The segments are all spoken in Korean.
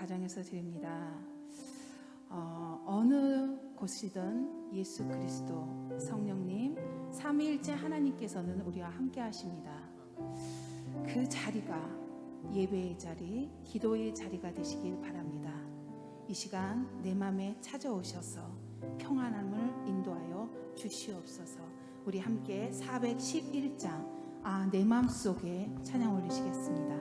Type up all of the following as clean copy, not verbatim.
가정에서 드립니다. 어느 곳이든 예수 그리스도 성령님 삼위일체 하나님께서는 우리와 함께 하십니다. 그 자리가 예배의 자리, 기도의 자리가 되시길 바랍니다. 이 시간 내 맘에 찾아오셔서 평안함을 인도하여 주시옵소서. 우리 함께 411장 내 맘속에 찬양 올리시겠습니다.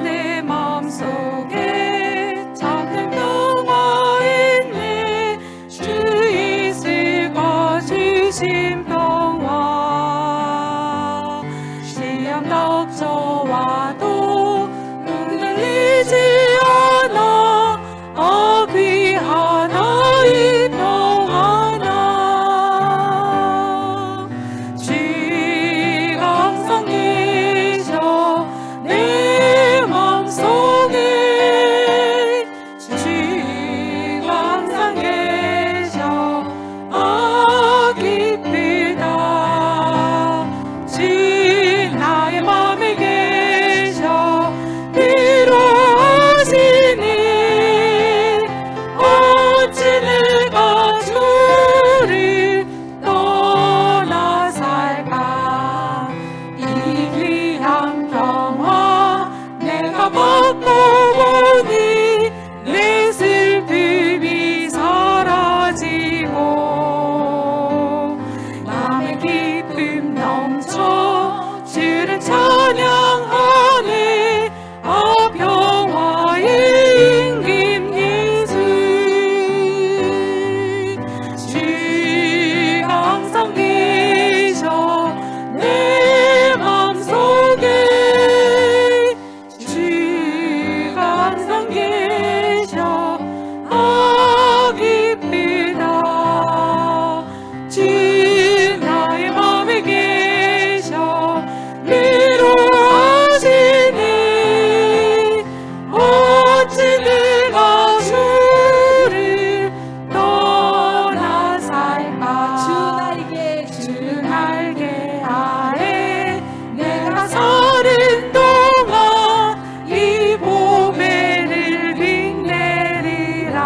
내 맘속에 잠든 평화있네. 주 이슬과 주신 평화. 시험 닥쳐와도 흔들리지 않아. 귀한 이 평화나. 주가 항상 계셔 내 맘속에. 주가 항상 계셔 기쁘다. 주 나의 맘에 계셔 위로하시니. 어찌 내가 주를 떠나 살까. 이 귀한 평화 내가 받고 보니 내 슬픔이 사라지고 맘의 기쁨 넘쳐 주를 찬양하네. 평화의 임김 예수. 주가 항상 계셔 내 맘속에. 주가 항상 계셔 기쁘다. 주 나의 맘에 계셔 위로하시니. 어찌 내가 주를 떠나 살까. 주 날개 아래 내가 서는 동안 이 보배를 빛내리라.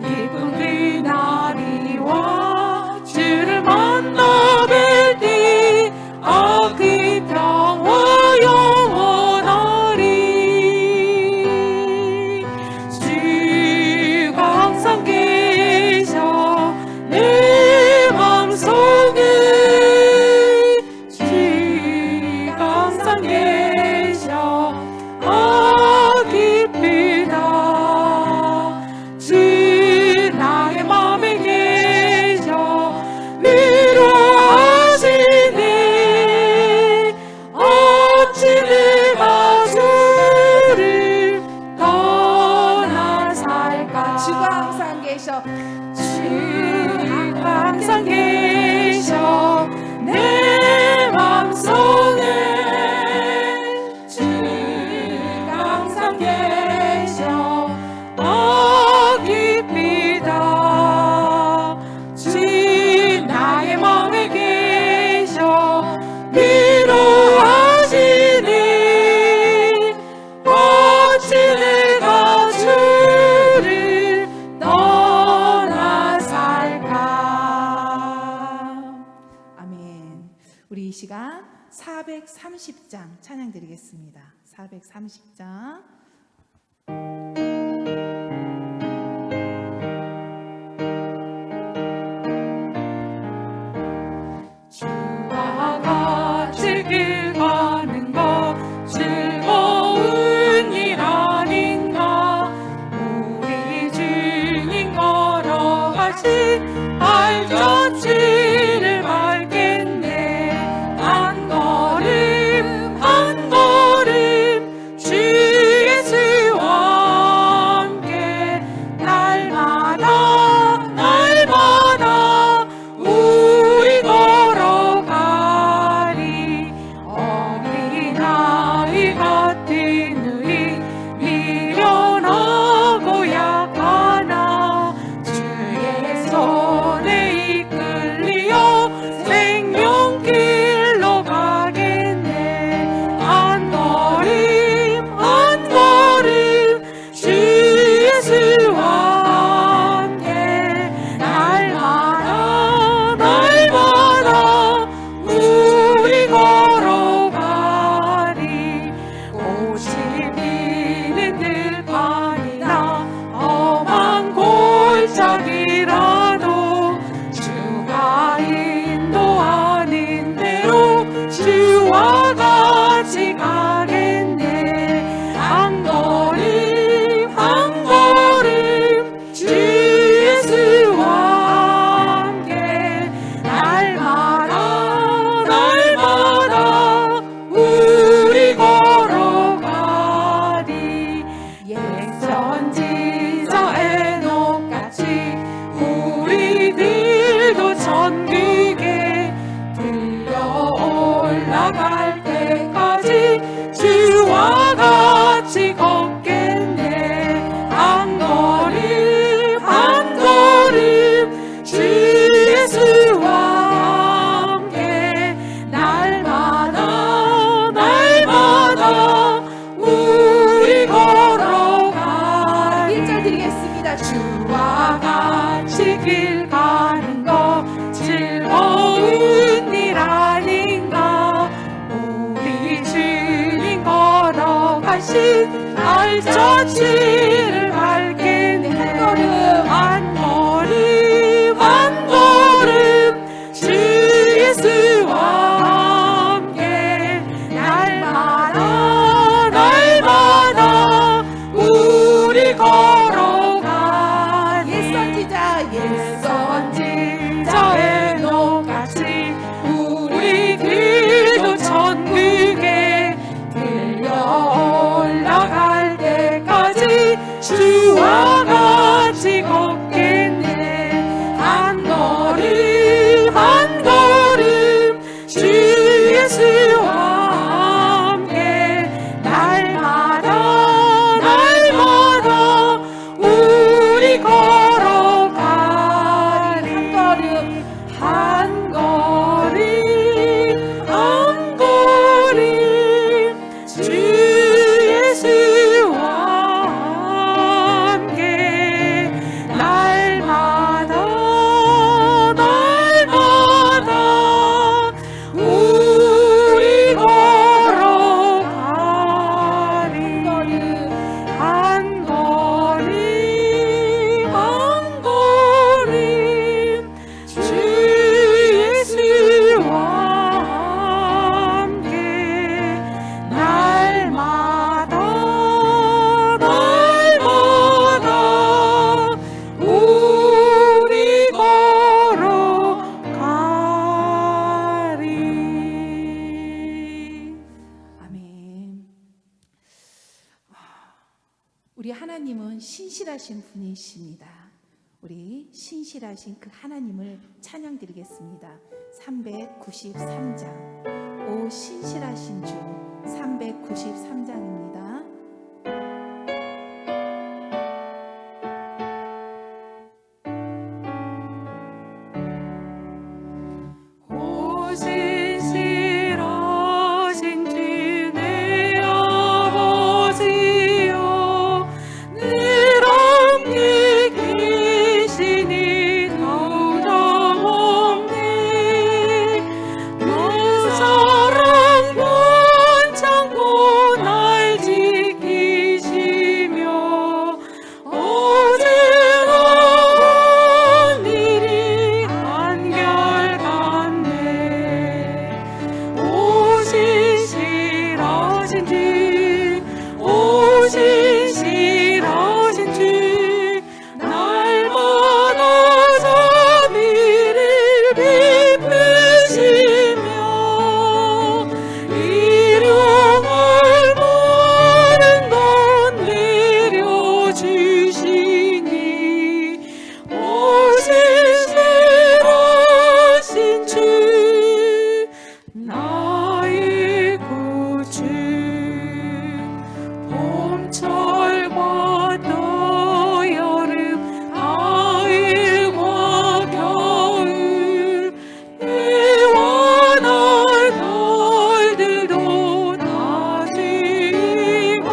기쁜 그날이 와 주를 만나 뵐 때 그 평화 영원하리. 주가 항상 계셔 내 맘속에. 주가 항상 계셔 기쁘다. 주 나의 맘에 계셔 위로하시니. 어찌 내가 주를 떠나 살까. 주가 항상 계셔. 주가 항상 계셔 내 맘속에. 주가 항상 계셔 기쁘다. 주 나의 맘에 계셔 위로하시니. 어찌 내가 주를 떠나 살까. 아멘. 우리 이 시간 430장 찬양 드리겠습니다. 430장. 주와 같이 길 가는 것 즐거운 일 아닌가. 우리 주님 걸어가신 발자취를 밟겠네. 한 걸음 한 걸음 주의 자취를 밟겠네. 한 걸음 한 걸음 주 예수와 함께 날마다 우리 걸어가. 옛 선지자의 녹같이 우리 길도 천국에 들려 올라갈 때까지 주와 같이 걷겠네. 한 걸음 주 예수와 함께 날마다 우리 걸어가리. 한 걸음 주 예수와 함께 날마다 우리 걸어가리. 한 걸음 주 예수와 함께 날마다 우리 걸어가리. 아멘. 우리 하나님은 신실하신 분이십니다. 우리 신실하신 그 하나님을 찬양드리겠습니다. 393장 오 신실하신 주 393장입니다. 오 신실하신 주 내 아버지여, 늘 함께 계시니 더정없네. 그 사랑 번창고 날 지키시며 어제와 오늘이 한결같네. 오 신실하신 주, 오 신실하신 주, 날마다 자비를 베푸시며 일용할 모든 것 내려주시니. 오 신실하신 주, 나의 구주. 봄철과 또 여름, 가을과 겨울, 해와 달들도 다지고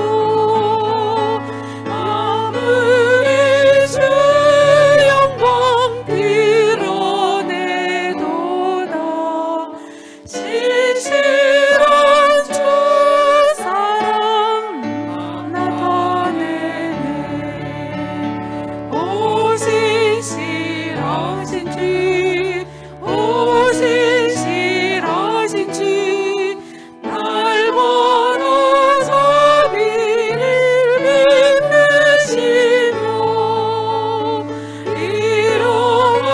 아무리 주 영광 드러내도다. 신실한 주 사랑 나타내네. 오 신실하신 주, 오 신실하신 주, 날마다 자비를 베푸시며 일용할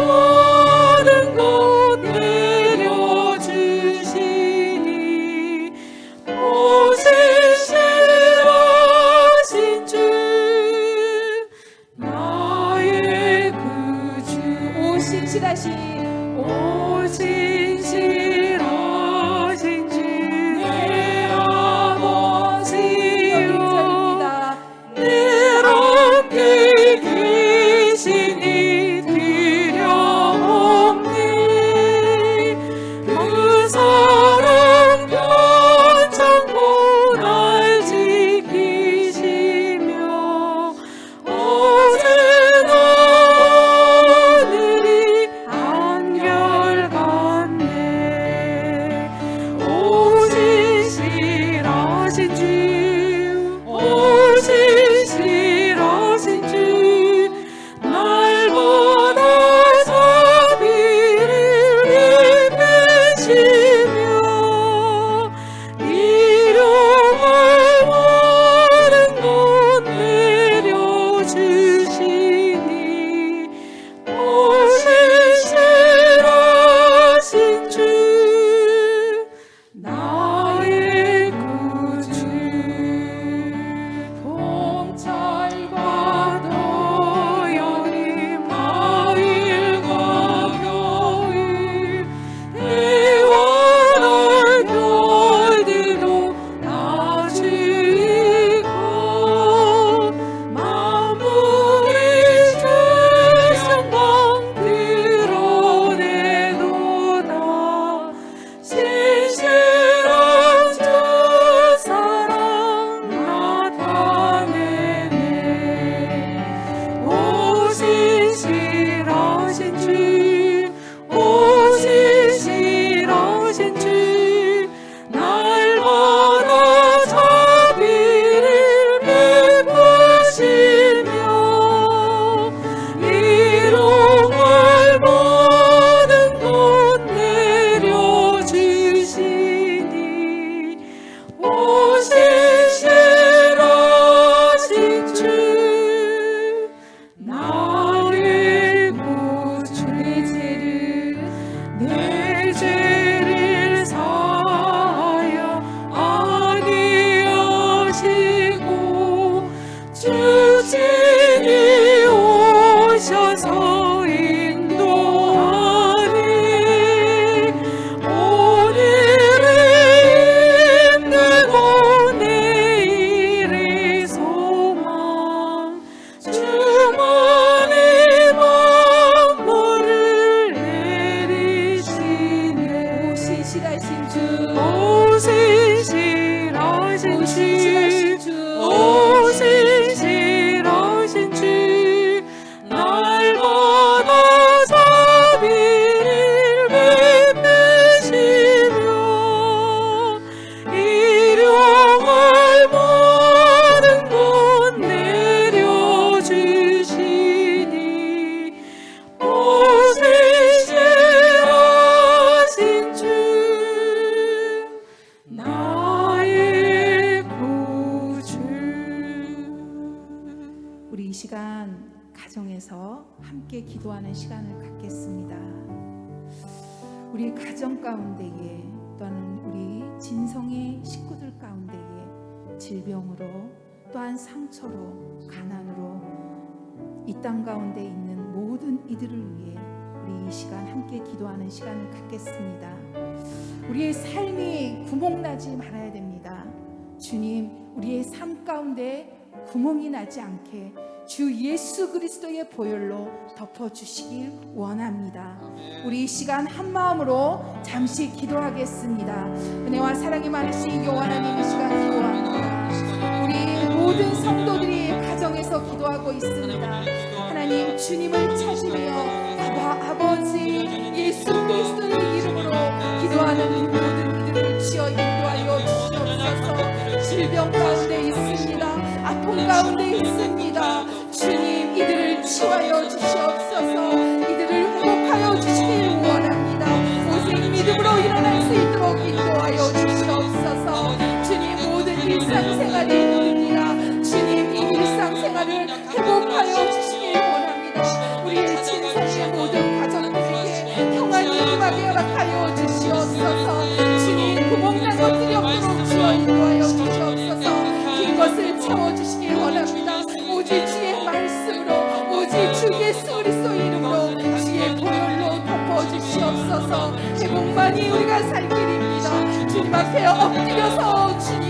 모든 것 내려주시니. 오 신실하신 주, 나의 구주. 오 신실하신 오 신실하신 주, 내 아버지여, 여기입니다. 늘 함께 계시니 두려움없네. 그 사랑 편찮고 날 지키시며 어제나 오늘이 한결같네. 우리 가정 가운데에 또한 우리 진성의 식구들 가운데에 질병으로 또한 상처로 가난으로 이 땅 가운데 있는 모든 이들을 위해 우리 이 시간 함께 기도하는 시간을 갖겠습니다. 우리의 삶이 구멍나지 말아야 됩니다. 주님, 우리의 삶 가운데 구멍이 나지 않게 주 예수 그리스도의 보혈로 덮어주시길 원합니다. 우리 이 시간 한 마음으로 잠시 기도하겠습니다. 은혜와 사랑이 많으신 여호와 하나님, 이 시간 기도합니다. 우리 모든 성도들이 가정에서 기도하고 있습니다. 하나님, 주님을 찾으며 아버지 예수 그리스도의 이름으로 기도하는 모든 이들을 주여 인도하여 주시옵소서. 질병 가운데 있습니다. 아픔 가운데 있습니다. 주님, 이들을 치유하여 주시옵소서. 이들을 회복하여 주시길 원합니다. 오직 믿음으로 일어날 수 있도록 인도하여 주시옵소서. 주님, 모든 일상생활이 힘듭니다. 주님, 이 일상생활을 회복하여 주시길 원합니다. 우리의 진성의 모든 가족들에게 평안이 임하게 허락하여 주시옵소서. 주님, 구멍난 것들이 없도록 주여 인도하여 주시옵소서. 긴 것을 채워주시길 원합니다. 오직 주의 말씀으로, 오직 주 예수 그리스도의 이름으로 주의 보혈로 덮어주시옵소서. 회복만이 우리가 살 길입니다. 주님 앞에 엎드려서 주님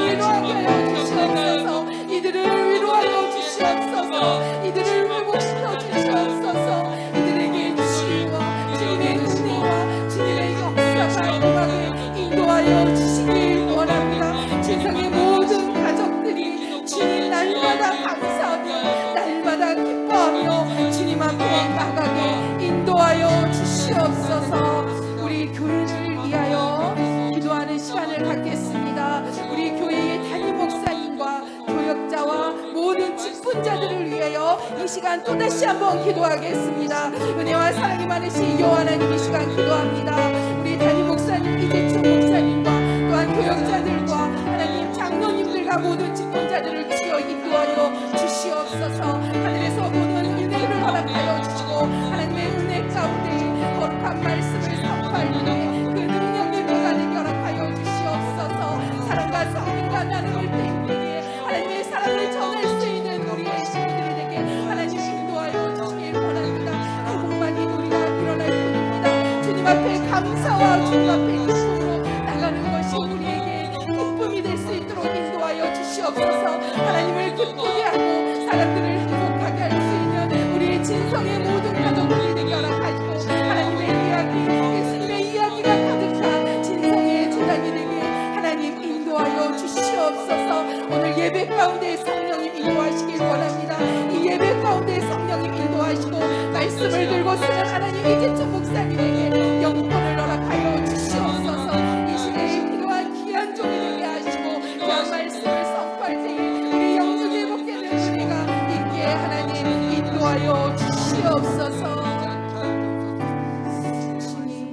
위로하게 하여 주시옵소서. 이들을 위로하여 주시옵소서. 이들을 회복시켜 주시옵소서. 이들에게 치유와 주님의 은혜와 주님의 역사가 임하게 인도하여 주시길 원합니다. 세상의 모든 가족들이 주님 날마다 감사하며 날마다 기뻐하며 주님 앞에 나가게 인도하여 주시옵소서. 우리 교회를 위하여 기도하는 시간을 갖겠습니다. 우리 교회의 담임 목사님과 교역자와 모든 직분자들을 위하여 이 시간 또다시 한번 기도하겠습니다. 은혜와 사랑이 많으신 여호와 하나님, 이 시간 기도합니다. 우리 담임 목사님 이재춘 목사님과 또한 교역자들과 하나님 장로님들과 모든 직분자들을 주여 인도하여 주시옵소서. 하늘에서 보는 은혜를 허락하여 주시고 하나님의 은혜 가운데 거룩한 말씀을 선포할 때 그 능력이 변화되게 허락하여 주시옵소서. 사랑과 성령과 나눔을 땡기에 하나님의 사랑을 전할 수 있는 우리의 신부들에게 하나님 인도하여 주시길 원합니다. 회복만이 우리가 일어날 뿐입니다. 주님 앞에 감사와 주님 앞에 기쁨으로 나가는 것이 우리에게 기쁨이 될 수 있도록 인도하여 주시옵소서. 하나님을 기쁘게 하고 사람들을 행복하게 할 수 있는 우리의 진성의 모든 가족들이 되게 허락하시고 하나님의 이야기, 예수님의 이야기가 가득한 진성의 재단이 되게 하나님 인도하여 주시옵소서. 오늘 예배 가운데 성령님 인도하시길 원합니다. 이 예배 가운데 성령님 인도하시고 말씀을 들고 쓰는 하나님 이재춘 목사님에게 영권을 허락하여 주시옵소서. 이 시대에 필요한 귀한 종이 되게 하시고 귀한 말씀을 선포할 때에 우리 영적이 회복되는 은혜가 있게 하나님 인도하여 주시옵소서. 주님,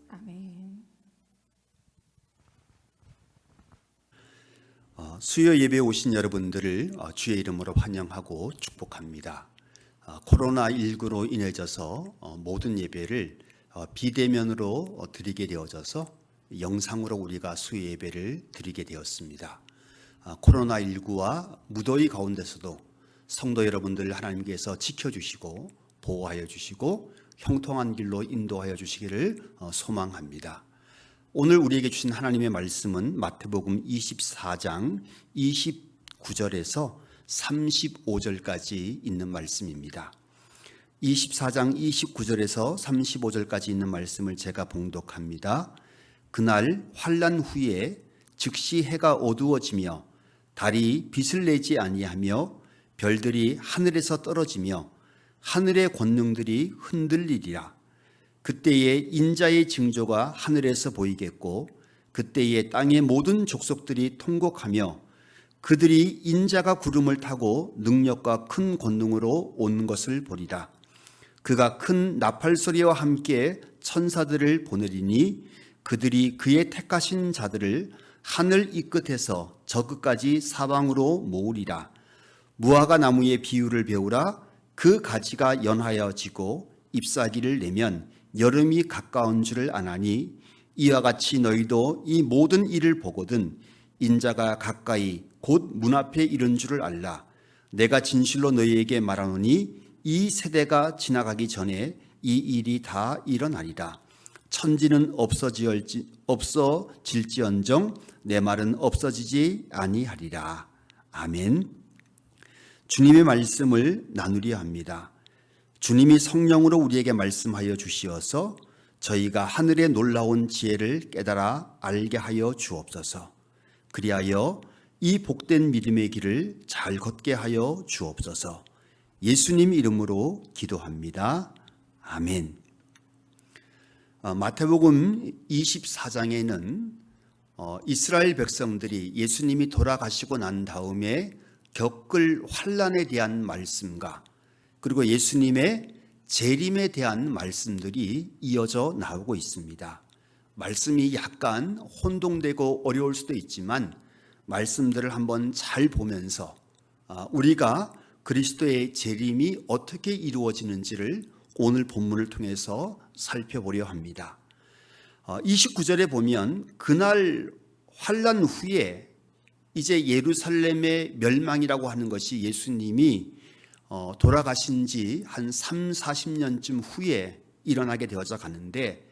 아멘. 수요 예배에 오신 여러분들을 주의 이름으로 환영하고 축복합니다. 코로나19로 인해져서 모든 예배를 비대면으로 드리게 되어져서 영상으로 우리가 수요 예배를 드리게 되었습니다. 코로나19와 무더위 가운데서도 성도 여러분들 하나님께서 지켜주시고 보호하여 주시고 형통한 길로 인도하여 주시기를 소망합니다. 오늘 우리에게 주신 하나님의 말씀은 마태복음 24장 29절에서 35절까지 있는 말씀입니다. 24장 29절에서 35절까지 있는 말씀을 제가 봉독합니다. 그날 환난 후에 즉시 해가 어두워지며 달이 빛을 내지 아니하며 별들이 하늘에서 떨어지며 하늘의 권능들이 흔들리리라. 그때에 인자의 징조가 하늘에서 보이겠고 그때에 땅의 모든 족속들이 통곡하며 그들이 인자가 구름을 타고 능력과 큰 권능으로 온 것을 보리라. 그가 큰 나팔 소리와 함께 천사들을 보내리니 그들이 그의 택하신 자들을 하늘 이 끝에서 저 끝까지 사방으로 모으리라. 무화과 나무의 비유를 배우라. 그 가지가 연하여 지고 잎사귀를 내면 여름이 가까운 줄을 아나니 이와 같이 너희도 이 모든 일을 보거든 인자가 가까이 곧 문 앞에 이른 줄을 알라. 내가 진실로 너희에게 말하노니 이 세대가 지나가기 전에 이 일이 다 일어나리라. 천지는 없어질지언정 내 말은 없어지지 아니하리라. 아멘. 주님의 말씀을 나누려 합니다. 주님이 성령으로 우리에게 말씀하여 주시어서 저희가 하늘의 놀라운 지혜를 깨달아 알게 하여 주옵소서. 그리하여 이 복된 믿음의 길을 잘 걷게 하여 주옵소서. 예수님 이름으로 기도합니다. 아멘. 마태복음 24장에는 이스라엘 백성들이 예수님이 돌아가시고 난 다음에 겪을 환난에 대한 말씀과 그리고 예수님의 재림에 대한 말씀들이 이어져 나오고 있습니다. 말씀이 약간 혼동되고 어려울 수도 있지만 말씀들을 한번 잘 보면서 우리가 그리스도의 재림이 어떻게 이루어지는지를 오늘 본문을 통해서 살펴보려 합니다. 29절에 보면 그날 환난 후에 이제 예루살렘의 멸망이라고 하는 것이 예수님이 돌아가신 지 한 3, 40년쯤 후에 일어나게 되어져 가는데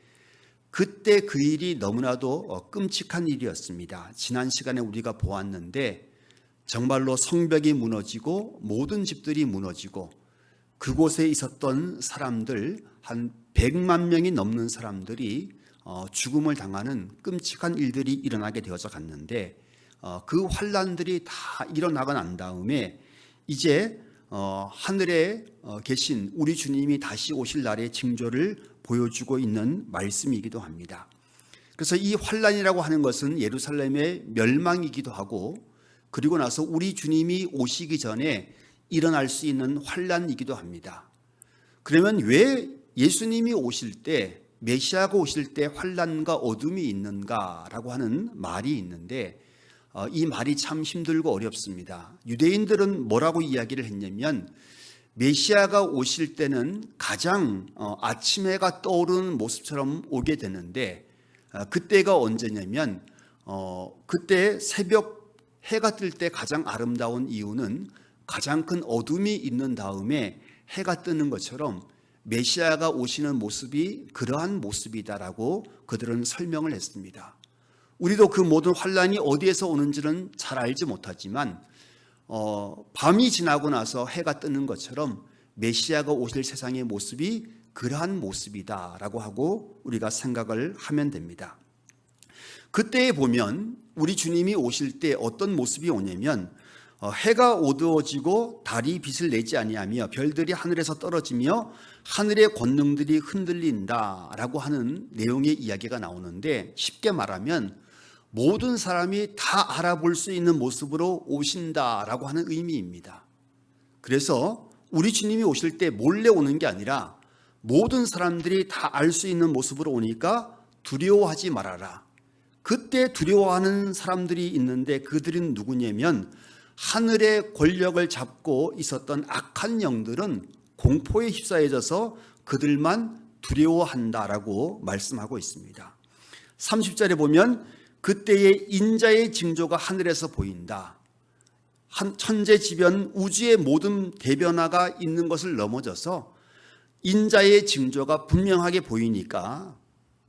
그때 그 일이 너무나도 끔찍한 일이었습니다. 지난 시간에 우리가 보았는데 정말로 성벽이 무너지고 모든 집들이 무너지고 그곳에 있었던 사람들 한 100만 명이 넘는 사람들이 죽음을 당하는 끔찍한 일들이 일어나게 되어져 갔는데 그 환난들이 다 일어나고 난 다음에 이제 하늘에 계신 우리 주님이 다시 오실 날의 징조를 보여주고 있는 말씀이기도 합니다. 그래서 이 환난이라고 하는 것은 예루살렘의 멸망이기도 하고 그리고 나서 우리 주님이 오시기 전에 일어날 수 있는 환난이기도 합니다. 그러면 왜 예수님이 오실 때 메시아가 오실 때 환난과 어둠이 있는가라고 하는 말이 있는데 이 말이 참 힘들고 어렵습니다. 유대인들은 뭐라고 이야기를 했냐면 메시아가 오실 때는 가장 아침 해가 떠오르는 모습처럼 오게 되는데 그때가 언제냐면 그때 새벽 해가 뜰 때 가장 아름다운 이유는 가장 큰 어둠이 있는 다음에 해가 뜨는 것처럼 메시아가 오시는 모습이 그러한 모습이다라고 그들은 설명을 했습니다. 우리도 그 모든 환난이 어디에서 오는지는 잘 알지 못하지만 밤이 지나고 나서 해가 뜨는 것처럼 메시아가 오실 세상의 모습이 그러한 모습이다라고 하고 우리가 생각을 하면 됩니다. 그때에 보면 우리 주님이 오실 때 어떤 모습이 오냐면 해가 어두워지고 달이 빛을 내지 아니하며 별들이 하늘에서 떨어지며 하늘의 권능들이 흔들린다라고 하는 내용의 이야기가 나오는데 쉽게 말하면 모든 사람이 다 알아볼 수 있는 모습으로 오신다라고 하는 의미입니다. 그래서 우리 주님이 오실 때 몰래 오는 게 아니라 모든 사람들이 다 알 수 있는 모습으로 오니까 두려워하지 말아라. 그때 두려워하는 사람들이 있는데 그들은 누구냐면 하늘의 권력을 잡고 있었던 악한 영들은 공포에 휩싸여져서 그들만 두려워한다라고 말씀하고 있습니다. 30절에 보면 그때의 인자의 징조가 하늘에서 보인다. 천재지변 우주의 모든 대변화가 있는 것을 넘어져서 인자의 징조가 분명하게 보이니까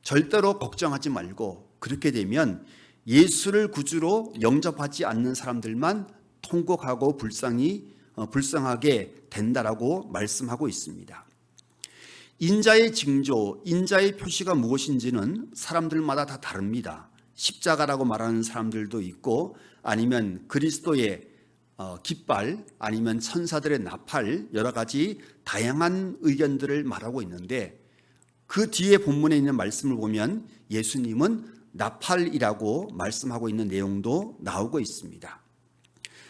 절대로 걱정하지 말고 그렇게 되면 예수를 구주로 영접하지 않는 사람들만 통곡하고 불쌍하게 된다라고 말씀하고 있습니다. 인자의 징조, 인자의 표시가 무엇인지는 사람들마다 다 다릅니다. 십자가라고 말하는 사람들도 있고 아니면 그리스도의 깃발 아니면 천사들의 나팔 여러 가지 다양한 의견들을 말하고 있는데 그 뒤에 본문에 있는 말씀을 보면 예수님은 나팔이라고 말씀하고 있는 내용도 나오고 있습니다.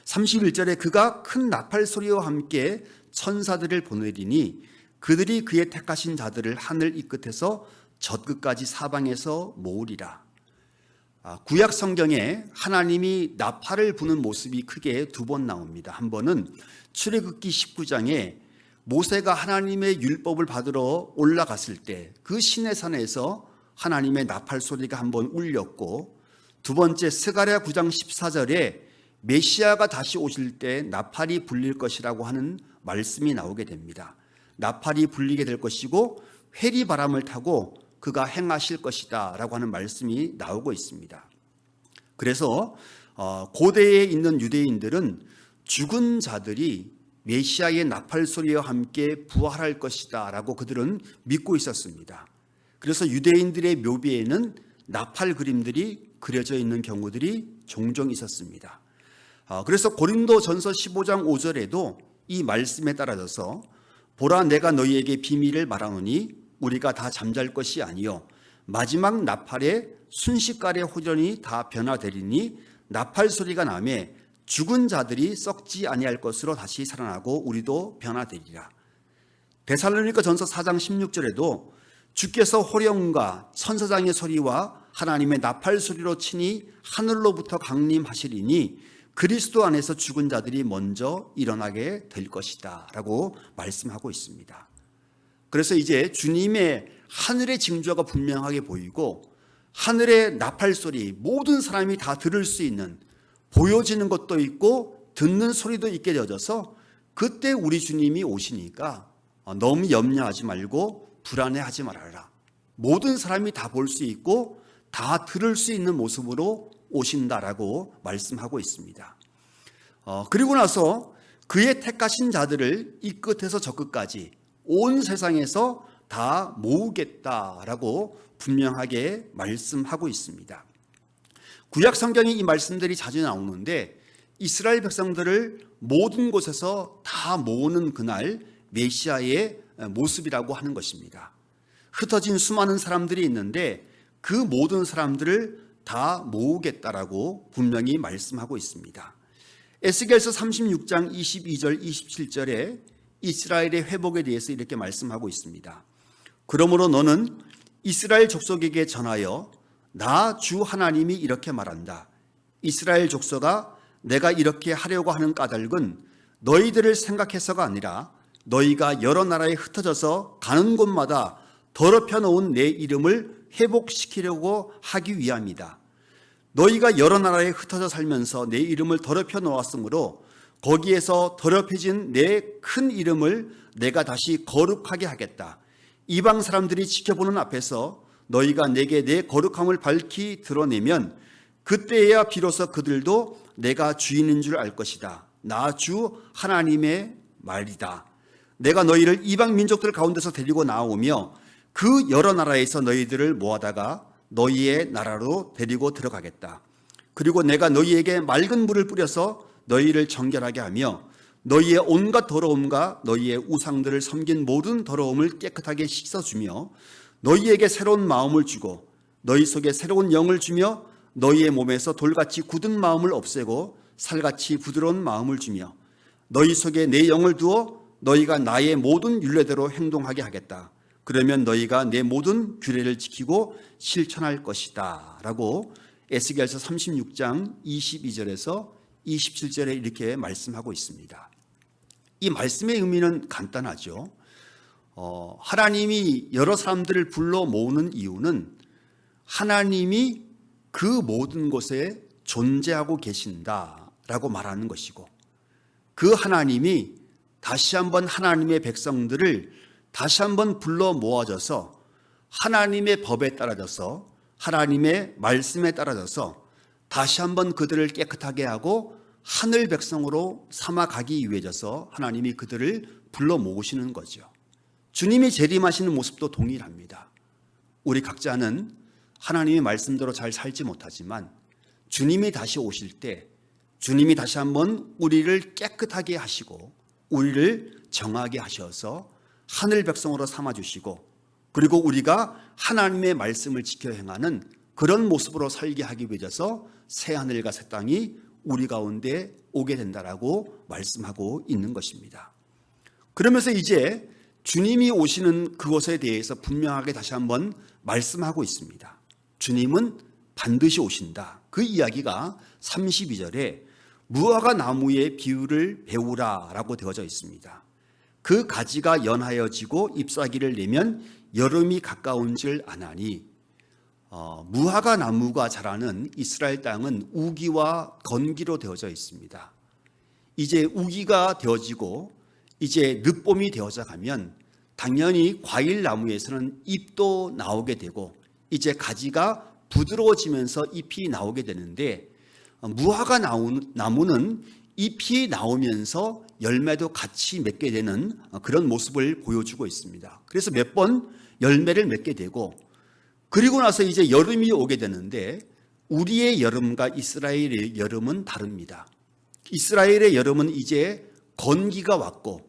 31절에 그가 큰 나팔 소리와 함께 천사들을 보내리니 그들이 그의 택하신 자들을 하늘 이 끝에서 젖끝까지 사방에서 모으리라. 구약 성경에 하나님이 나팔을 부는 모습이 크게 두 번 나옵니다. 한 번은 출애굽기 19장에 모세가 하나님의 율법을 받으러 올라갔을 때 그 시내산에서 하나님의 나팔 소리가 한 번 울렸고, 두 번째 스가랴 9장 14절에 메시아가 다시 오실 때 나팔이 불릴 것이라고 하는 말씀이 나오게 됩니다. 나팔이 불리게 될 것이고 회리 바람을 타고 그가 행하실 것이다 라고 하는 말씀이 나오고 있습니다. 그래서 고대에 있는 유대인들은 죽은 자들이 메시아의 나팔 소리와 함께 부활할 것이다 라고 그들은 믿고 있었습니다. 그래서 유대인들의 묘비에는 나팔 그림들이 그려져 있는 경우들이 종종 있었습니다. 그래서 고린도전서 15장 5절에도 이 말씀에 따라서 보라 내가 너희에게 비밀을 말하노니 우리가 다 잠잘 것이 아니요 마지막 나팔에 순식간에 호련히 다 변화되리니 나팔 소리가 나매 죽은 자들이 썩지 아니할 것으로 다시 살아나고 우리도 변화되리라. 데살로니가 전서 4장 16절에도 주께서 호령과 천사장의 소리와 하나님의 나팔 소리로 치니 하늘로부터 강림하시리니 그리스도 안에서 죽은 자들이 먼저 일어나게 될 것이다 라고 말씀하고 있습니다. 그래서 이제 주님의 하늘의 징조가 분명하게 보이고 하늘의 나팔 소리, 모든 사람이 다 들을 수 있는, 보여지는 것도 있고 듣는 소리도 있게 되어져서 그때 우리 주님이 오시니까 너무 염려하지 말고 불안해하지 말아라. 모든 사람이 다 볼 수 있고 다 들을 수 있는 모습으로 오신다라고 말씀하고 있습니다. 그리고 나서 그의 택하신 자들을 이 끝에서 저 끝까지 온 세상에서 다 모으겠다라고 분명하게 말씀하고 있습니다. 구약 성경에 이 말씀들이 자주 나오는데 이스라엘 백성들을 모든 곳에서 다 모으는 그날 메시아의 모습이라고 하는 것입니다. 흩어진 수많은 사람들이 있는데 그 모든 사람들을 다 모으겠다라고 분명히 말씀하고 있습니다. 에스겔서 36장 22절 27절에 이스라엘의 회복에 대해서 이렇게 말씀하고 있습니다. 그러므로 너는 이스라엘 족속에게 전하여 나 주 하나님이 이렇게 말한다. 이스라엘 족속아 내가 이렇게 하려고 하는 까닭은 너희들을 생각해서가 아니라 너희가 여러 나라에 흩어져서 가는 곳마다 더럽혀 놓은 내 이름을 회복시키려고 하기 위함이다. 너희가 여러 나라에 흩어져 살면서 내 이름을 더럽혀 놓았으므로 거기에서 더럽혀진 내 큰 이름을 내가 다시 거룩하게 하겠다. 이방 사람들이 지켜보는 앞에서 너희가 내게 내 거룩함을 밝히 드러내면 그때야 비로소 그들도 내가 주인인 줄 알 것이다. 나 주 하나님의 말이다. 내가 너희를 이방 민족들 가운데서 데리고 나오며 그 여러 나라에서 너희들을 모아다가 너희의 나라로 데리고 들어가겠다. 그리고 내가 너희에게 맑은 물을 뿌려서 너희를 정결하게 하며 너희의 온갖 더러움과 너희의 우상들을 섬긴 모든 더러움을 깨끗하게 씻어주며 너희에게 새로운 마음을 주고 너희 속에 새로운 영을 주며 너희의 몸에서 돌같이 굳은 마음을 없애고 살같이 부드러운 마음을 주며 너희 속에 내 영을 두어 너희가 나의 모든 율례대로 행동하게 하겠다. 그러면 너희가 내 모든 규례를 지키고 실천할 것이다 라고 에스겔서 36장 22절에서 27절에 이렇게 말씀하고 있습니다. 이 말씀의 의미는 간단하죠. 하나님이 여러 사람들을 불러 모으는 이유는 하나님이 그 모든 곳에 존재하고 계신다라고 말하는 것이고, 그 하나님이 다시 한번 하나님의 백성들을 다시 한번 불러 모아져서 하나님의 법에 따라져서 하나님의 말씀에 따라져서 다시 한번 그들을 깨끗하게 하고 하늘 백성으로 삼아가기 위해서 하나님이 그들을 불러 모으시는 거죠. 주님이 재림하시는 모습도 동일합니다. 우리 각자는 하나님의 말씀대로 잘 살지 못하지만 주님이 다시 오실 때 주님이 다시 한번 우리를 깨끗하게 하시고 우리를 정하게 하셔서 하늘 백성으로 삼아주시고, 그리고 우리가 하나님의 말씀을 지켜 행하는 그런 모습으로 살게 하기 위해서 새하늘과 새 땅이 우리 가운데 오게 된다라고 말씀하고 있는 것입니다. 그러면서 이제 주님이 오시는 그것에 대해서 분명하게 다시 한번 말씀하고 있습니다. 주님은 반드시 오신다. 그 이야기가 32절에 무화과 나무의 비유를 배우라 라고 되어져 있습니다. 그 가지가 연하여지고 잎사귀를 내면 여름이 가까운 줄 아나니, 무화과 나무가 자라는 이스라엘 땅은 우기와 건기로 되어져 있습니다. 이제 우기가 되어지고 이제 늦봄이 되어져 가면 당연히 과일 나무에서는 잎도 나오게 되고 이제 가지가 부드러워지면서 잎이 나오게 되는데, 무화과 나무는 잎이 나오면서 열매도 같이 맺게 되는 그런 모습을 보여주고 있습니다. 그래서 몇 번 열매를 맺게 되고, 그리고 나서 이제 여름이 오게 되는데, 우리의 여름과 이스라엘의 여름은 다릅니다. 이스라엘의 여름은 이제 건기가 왔고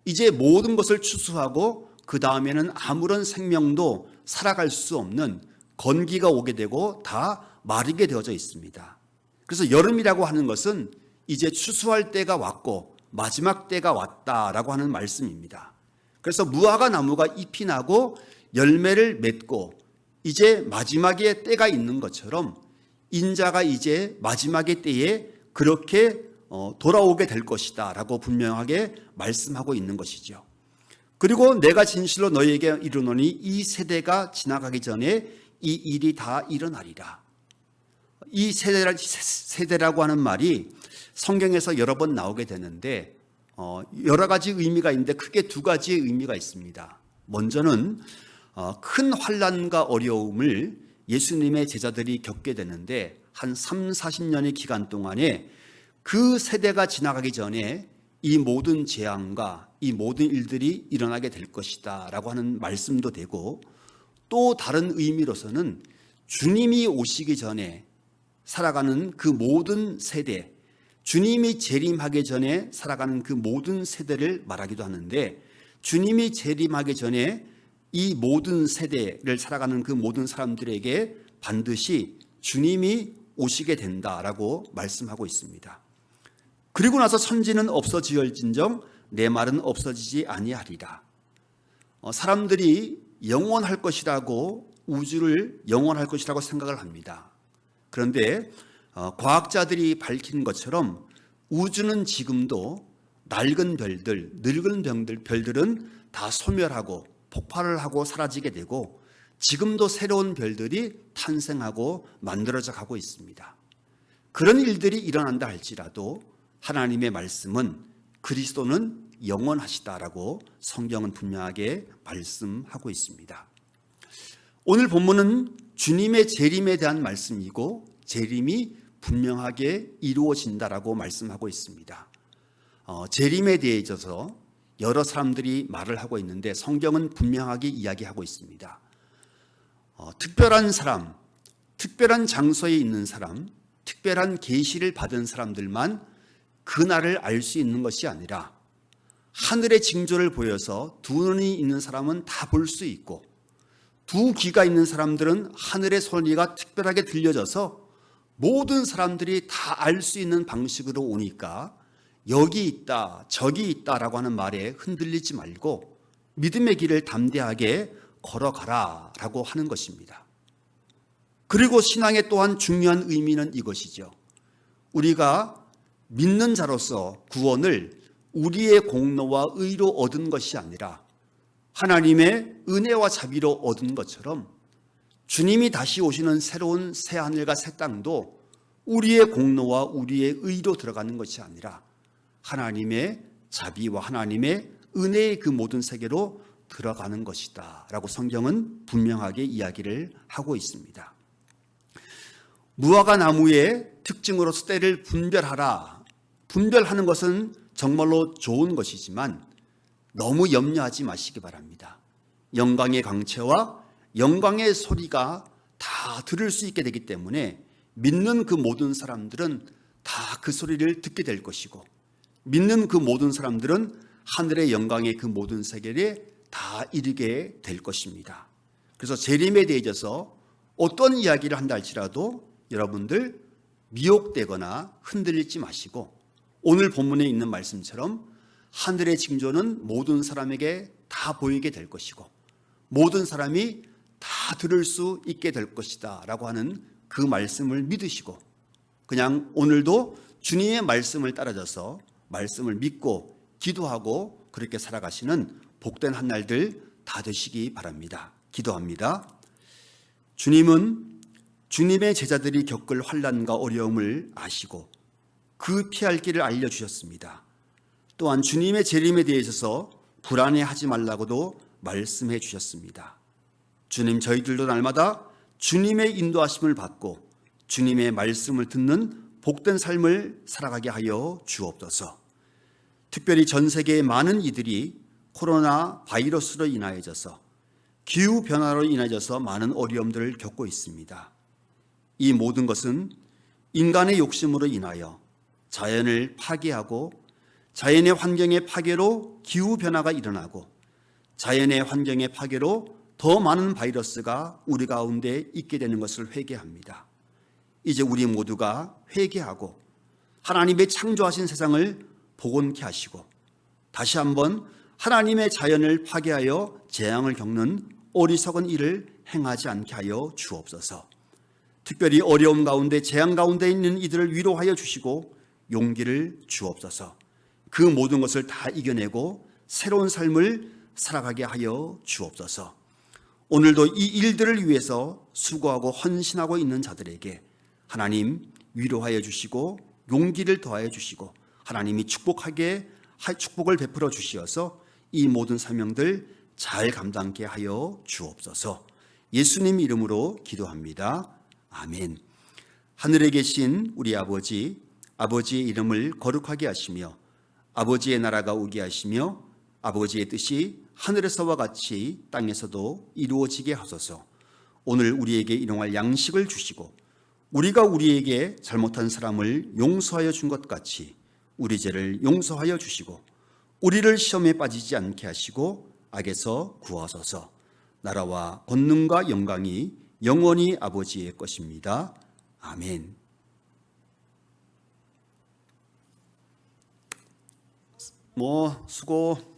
이제 모든 것을 추수하고 그 다음에는 아무런 생명도 살아갈 수 없는 건기가 오게 되고 다 마르게 되어져 있습니다. 그래서 여름이라고 하는 것은 이제 추수할 때가 왔고 마지막 때가 왔다라고 하는 말씀입니다. 그래서 무화과 나무가 잎이 나고 열매를 맺고 이제 마지막에 때가 있는 것처럼 인자가 이제 마지막의 때에 그렇게 돌아오게 될 것이다 라고 분명하게 말씀하고 있는 것이죠. 그리고 내가 진실로 너희에게 이르노니 이 세대가 지나가기 전에 이 일이 다 일어나리라. 이 세대라고 하는 말이 성경에서 여러 번 나오게 되는데 여러 가지 의미가 있는데 크게 두 가지의 의미가 있습니다. 먼저는 큰 환난과 어려움을 예수님의 제자들이 겪게 되는데 한 3, 40년의 기간 동안에 그 세대가 지나가기 전에 이 모든 재앙과 이 모든 일들이 일어나게 될 것이다 라고 하는 말씀도 되고, 또 다른 의미로서는 주님이 오시기 전에 살아가는 그 모든 세대, 주님이 재림하기 전에 살아가는 그 모든 세대를 말하기도 하는데, 주님이 재림하기 전에 이 모든 세대를 살아가는 그 모든 사람들에게 반드시 주님이 오시게 된다라고 말씀하고 있습니다. 그리고 나서 천지는 없어지을진정 내 말은 없어지지 아니하리라. 사람들이 영원할 것이라고, 우주를 영원할 것이라고 생각을 합니다. 그런데 과학자들이 밝힌 것처럼 우주는 지금도 낡은 별들, 늙은 별들은 다 소멸하고 폭발을 하고 사라지게 되고, 지금도 새로운 별들이 탄생하고 만들어져 가고 있습니다. 그런 일들이 일어난다 할지라도 하나님의 말씀은 그리스도는 영원하시다라고 성경은 분명하게 말씀하고 있습니다. 오늘 본문은 주님의 재림에 대한 말씀이고 재림이 분명하게 이루어진다라고 말씀하고 있습니다. 재림에 대해서 여러 사람들이 말을 하고 있는데 성경은 분명하게 이야기하고 있습니다. 특별한 사람, 특별한 장소에 있는 사람, 특별한 계시를 받은 사람들만 그날을 알 수 있는 것이 아니라 하늘의 징조를 보여서 두 눈이 있는 사람은 다 볼 수 있고, 두 귀가 있는 사람들은 하늘의 소리가 특별하게 들려져서 모든 사람들이 다 알 수 있는 방식으로 오니까 여기 있다, 저기 있다라고 하는 말에 흔들리지 말고 믿음의 길을 담대하게 걸어가라 라고 하는 것입니다. 그리고 신앙의 또한 중요한 의미는 이것이죠. 우리가 믿는 자로서 구원을 우리의 공로와 의로 얻은 것이 아니라 하나님의 은혜와 자비로 얻은 것처럼 주님이 다시 오시는 새로운 새하늘과 새 땅도 우리의 공로와 우리의 의로 들어가는 것이 아니라 하나님의 자비와 하나님의 은혜의 그 모든 세계로 들어가는 것이다 라고 성경은 분명하게 이야기를 하고 있습니다. 무화과 나무의 특징으로서 때를 분별하는 것은 정말로 좋은 것이지만 너무 염려하지 마시기 바랍니다. 영광의 강체와 영광의 소리가 다 들을 수 있게 되기 때문에 믿는 그 모든 사람들은 다 그 소리를 듣게 될 것이고, 믿는 그 모든 사람들은 하늘의 영광의 그 모든 세계에 다 이르게 될 것입니다. 그래서 재림에 대해서 어떤 이야기를 한다 할지라도 여러분들 미혹되거나 흔들리지 마시고 오늘 본문에 있는 말씀처럼 하늘의 징조는 모든 사람에게 다 보이게 될 것이고 모든 사람이 다 들을 수 있게 될 것이다 라고 하는 그 말씀을 믿으시고 그냥 오늘도 주님의 말씀을 따라져서 말씀을 믿고 기도하고 그렇게 살아가시는 복된 한 날들 다 되시기 바랍니다. 기도합니다. 주님은 주님의 제자들이 겪을 환난과 어려움을 아시고 그 피할 길을 알려주셨습니다. 또한 주님의 재림에 대해서 불안해하지 말라고도 말씀해 주셨습니다. 주님, 저희들도 날마다 주님의 인도하심을 받고 주님의 말씀을 듣는 복된 삶을 살아가게 하여 주옵소서. 특별히 전 세계의 많은 이들이 코로나 바이러스로 인하여져서 기후변화로 인하여져서 많은 어려움들을 겪고 있습니다. 이 모든 것은 인간의 욕심으로 인하여 자연을 파괴하고 자연의 환경의 파괴로 기후변화가 일어나고 자연의 환경의 파괴로 더 많은 바이러스가 우리 가운데 있게 되는 것을 회개합니다. 이제 우리 모두가 회개하고 하나님의 창조하신 세상을 복원케 하시고 다시 한번 하나님의 자연을 파괴하여 재앙을 겪는 어리석은 일을 행하지 않게 하여 주옵소서. 특별히 어려움 가운데 재앙 가운데 있는 이들을 위로하여 주시고 용기를 주옵소서. 그 모든 것을 다 이겨내고 새로운 삶을 살아가게 하여 주옵소서. 오늘도 이 일들을 위해서 수고하고 헌신하고 있는 자들에게 하나님 위로하여 주시고 용기를 더하여 주시고 하나님이 축복을 베풀어 주시어서 이 모든 사명들 잘 감당케 하여 주옵소서. 예수님 이름으로 기도합니다. 아멘. 하늘에 계신 우리 아버지, 아버지의 이름을 거룩하게 하시며 아버지의 나라가 오게 하시며 아버지의 뜻이 하늘에서와 같이 땅에서도 이루어지게 하소서. 오늘 우리에게 일용할 양식을 주시고 우리가 우리에게 잘못한 사람을 용서하여 준 것 같이 우리 죄를 용서하여 주시고 우리를 시험에 빠지지 않게 하시고 악에서 구하소서. 나라와 권능과 영광이 영원히 아버지의 것입니다. 아멘. 수고.